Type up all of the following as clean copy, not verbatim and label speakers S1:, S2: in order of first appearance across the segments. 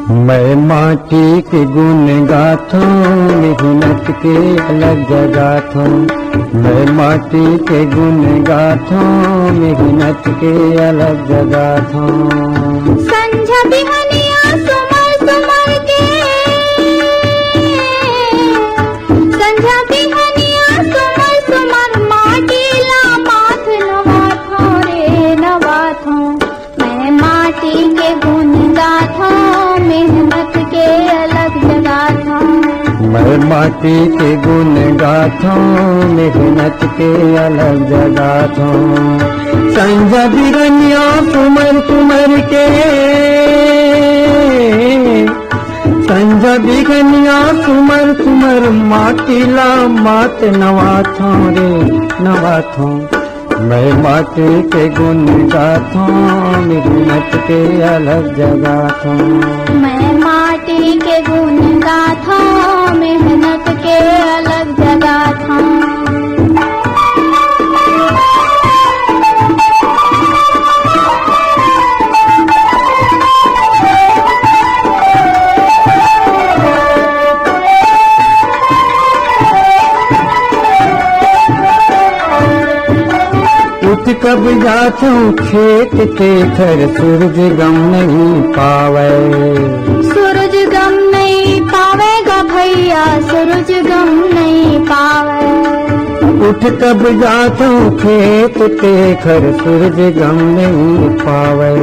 S1: मैं माटी के गुण गाथूं, मेहनत के अलग जगाथूं। मैं माटी के गुण गाथूं, मेहनत के अलग जगाथूं।
S2: संझा बिहनिया सुमर सुमर के, संझा बिहनिया सुमर सुमर माटी ला माथ नवाथों रे नवाथों। मैं माटी के गुण गाथों, मेहनत के अलग जगाथों।
S1: मैं माटी के गुण गाथूं, मेहनत के अलग जगाथूं। संझा बिहनिया सुमर सुमर के, संझा बिहनिया सुमर सुमर माटी ला मात नवाथों रे नवाथों। मैं माटी के गुण गाथूं, मेहनत के अलग जगाथूं।
S2: मैं माटी के गुण गाथों, मेहनत के अलग जगाथों।
S1: उठ कब जाथूं खेत के घर, सूरज गम नहीं पावे।
S2: सूरज गम नहीं पावेगा भैया, सूरज गम नहीं पावे।
S1: उठ कब जाथूं खेत के घर, सूरज गम नहीं पावे।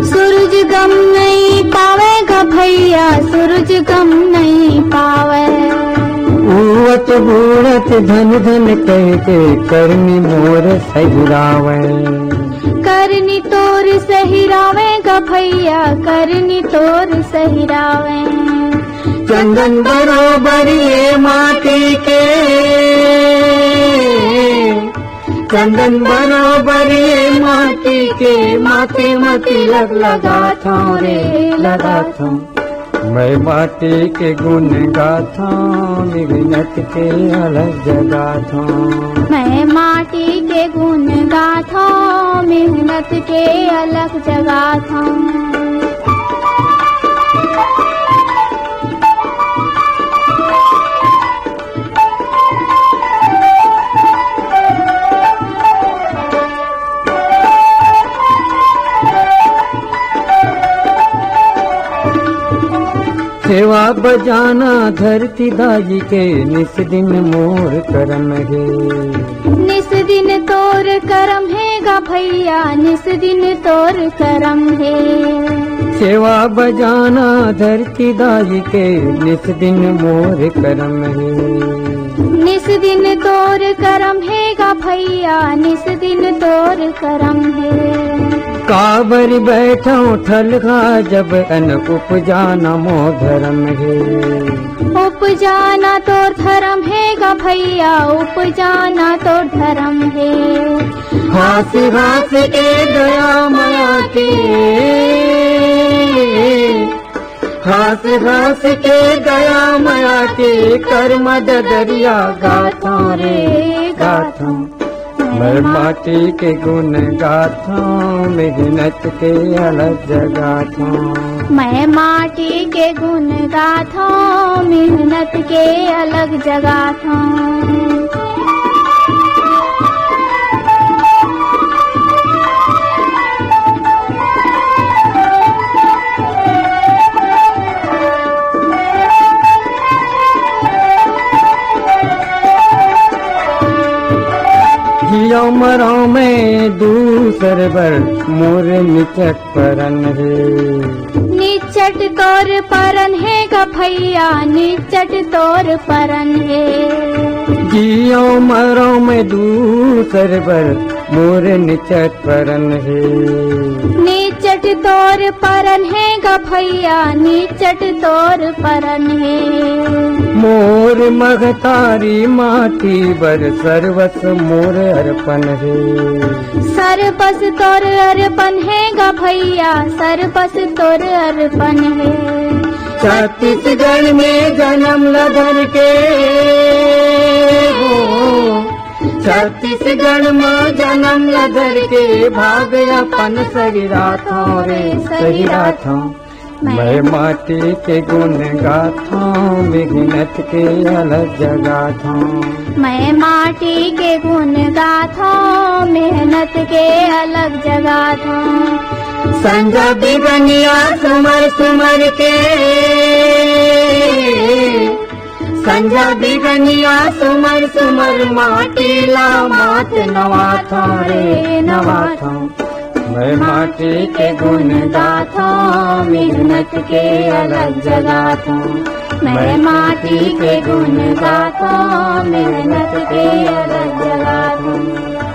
S2: सूरज गम नहीं पावेगा भैया, सूरज गम नहीं पावे।
S1: उवत बूढ़त धन धन कह के, करनी मोर सहिरावे।
S2: करनी तोर सहिरावेगा भैया, करनी तोर सहिरावे।
S1: चंदन बरोबर ये माटी के, चंदन बरोबर ये माटी के, माथे मती लग लगाथों रे लगाथों। मैं माटी के गुण गाथों, मेहनत के अलग जगाथों।
S2: मैं माटी के गुण गाथों, मेहनत के अलग जगाथों।
S1: सेवा बजाना धरती दाई के, निस दिन मोर करम है।
S2: निस दिन तोर करम हैगा भैया, निस दिन तोर करम है।
S1: सेवा बजाना धरती दाई के, निस दिन मोर करम है।
S2: निस दिन तोर करम हैगा भैया, निस दिन तोर करम है।
S1: काबर बैठो ठलगा जब अन उपजाना मो धर्म है।
S2: उपजाना तोर धर्म हैगा भैया, उपजाना तोर धर्म है।
S1: हास हास के दया माया के, हास हास के दया माया के, कर मदद दरिया गाथों रे गाथों। मैं माटी के गुण गाथों, मेहनत के अलग जगाथों।
S2: मैं माटी के गुण गाथों, मेहनत के अलग जगाथों।
S1: जियो मरो में दूसर बर, मोर निचट परन है।
S2: निचट तोर परन हैगा भैया, निचट तोर परन है।
S1: जियो मरो में दूसर बर, मोर निचट परन है।
S2: निचट तोर परन हैगा भैया, निचट तोर परन है।
S1: मोर मगतारी माटी बर, सर्वस मोर अर्पण है।
S2: सर्वस तोर अर्पण हैगा भैया, सर्वस तोर अर्पण है।
S1: छत्तीसगढ़ में जन्म लधर के हो, छत्तीसगढ़ में जन्म लधर के, भाग अपन सही राथों रे सही राथों। मैं माटी के गुण गाथा मेहनत के अलग जगाथा।
S2: मैं माटी के गुण गाथा मेहनत के अलग जगाथा।
S1: संजा बिगनिया सुमर सुमर के, संजा बिगनिया सुमर सुमर माटी ला मात नवाथा रे नवाथा। मैं माटी के गुण गाथा मेहनत के अलग जगाथा। मैं माटी के गुण गाथा मेहनत के अलग जगाथा।